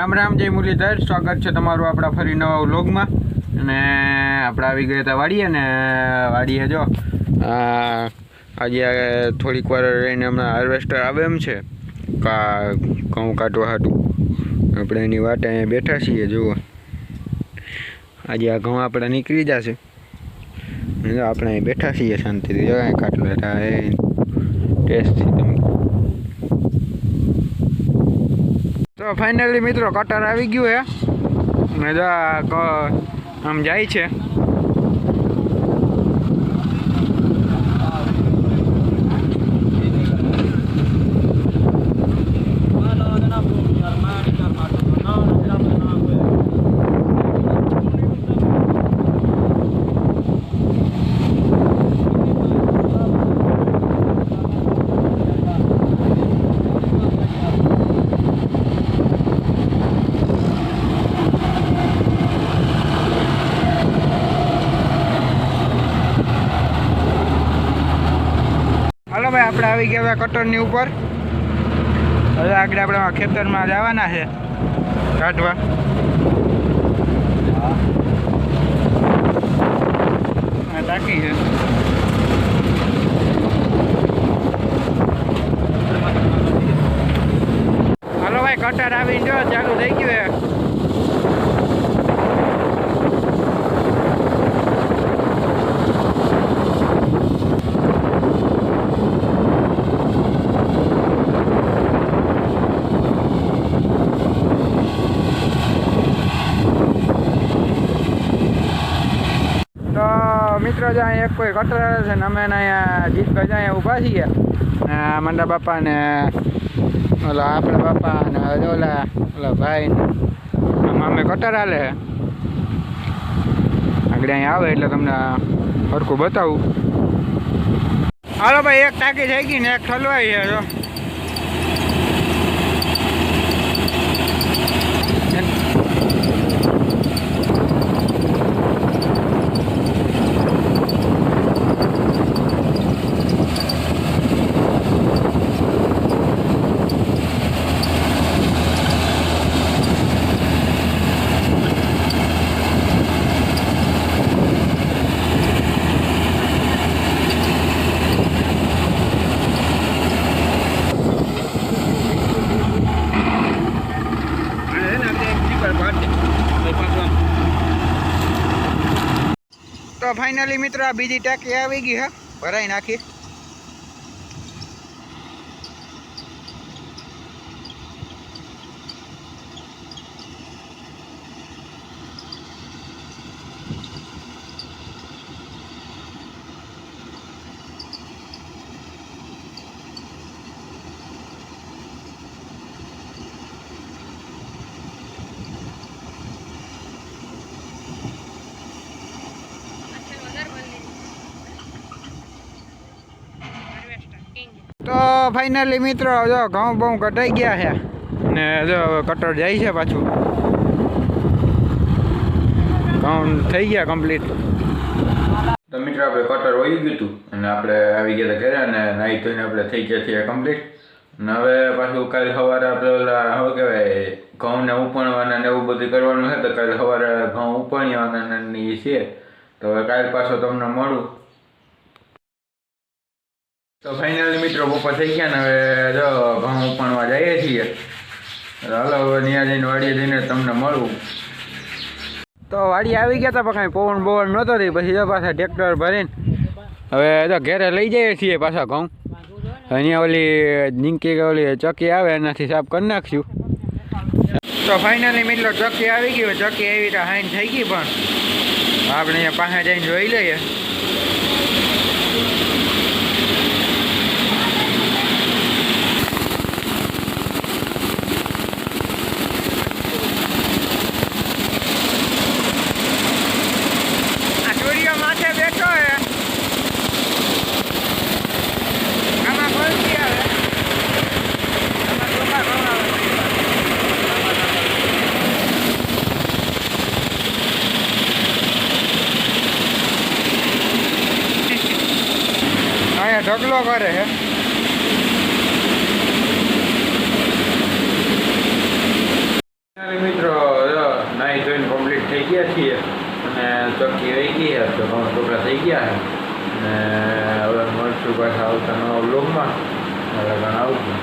રામ રામ જય મુરલીધર, સ્વાગત છે તમારું આપણા ફરી નવા વ્લોગમાં। અને આપણે આવી ગયા હતા વાડીએ ને વાડીએ જો આજે થોડીક વાર રહીને હમણાં હાર્વેસ્ટર આવે એમ છે ઘઉં કાઢવા હાટું આપણે એની વાટે અહીંયા બેઠા છીએ। જુઓ આજે આ ઘઉં આપણે નીકળી જશે, આપણે અહીં બેઠા છીએ શાંતિથી। જો અહીં કાઢલો ટેસ્ટથી તમે તો ફાઇનલી મિત્રો કટર આવી ગયું હે ને જો આમ જાય છે। હાલો ભાઈ, આપણે આવી ગયા કટરની ઉપર। હવે આગળ આપણે ખેતરમાં જવાના છે કાઢવા। ટાંકી છે, હાલો ભાઈ કટર આવીને જો ચાલુ થઈ ગયું છે। તો મિત્રો જ અહીંયા એક કોઈ કટર આવે છે ને અમે અહીંયા જીતભાઈ જ અહીંયા ઊભા છીએ। મંડા બાપા ને ઓલા આપણા બાપા ને ઓલા ભાઈ આમાં અમે કટર હાલે આગળ અહીંયા આવે એટલે તમને સરખું બતાવું। હાલો ભાઈ, એક ટાંકી થઈ ગઈ ને એક ઠલવાઈ છે જો। તો ફાઇનલી મિત્રો આ બીજી ટાંકી આવી ગઈ હે, ભરાઈ નાખી। તો ફાઇનલી મિત્રો જો ઘઉં બહુ કટાઈ ગયા છે ને જો કટર જાય છે પાછું। ઘઉં થઈ ગયા કમ્પ્લીટ। તો મિત્રો આપણે કટર વહી ગયું હતું અને આપણે આવી ગયા ઘરે અને નાહી ધોઈને આપણે થઈ ગયા છીએ કમ્પ્લીટ। અને હવે પાછું કાલે સવારે આપણે ઓલા શું કહેવાય ઘઉંને ઉપણવાના ને એવું બધું કરવાનું છે। તો કાલે સવારે ઘઉં ઉપણવાના છે, તો હવે કાલે પાછો તમને મળું। તો ફાઇનલી મિત્રો બપોર થઈ ગયા ને હવે જો ઘઉં ઉપણવા જઈએ છીએ। હાલો હવે ત્યાં જઈને વાડીએ જઈને તમને મળું। તો વાડી આવી ગયા હતા પણ કાંઈ પવન બવન નહોતો રહી, પછી જો પાછા ટ્રેક્ટર ભરીને હવે જો ઘરે લઈ જઈએ છીએ પાછા ઘઉં। અહીંયા ઓલી નીંકી ઓલી ચક્કી આવે એનાથી સાફ કરી નાખશું। તો ફાઇનલી મિત્રો ચક્કી આવી ગઈ, ચક્કી એવી રીતે હાઈન થઈ ગઈ પણ આપણે અહીંયા પાસે જઈને જોઈ લઈએ। ઢગલો કરે છે। ચોખ્ખી વહી ગઈ છે તો ઘઉં ટોકરા થઈ ગયા છે અને હવે મળશું પાછા આવતા નવા બ્લોગમાં એટલે ઘણા આવતું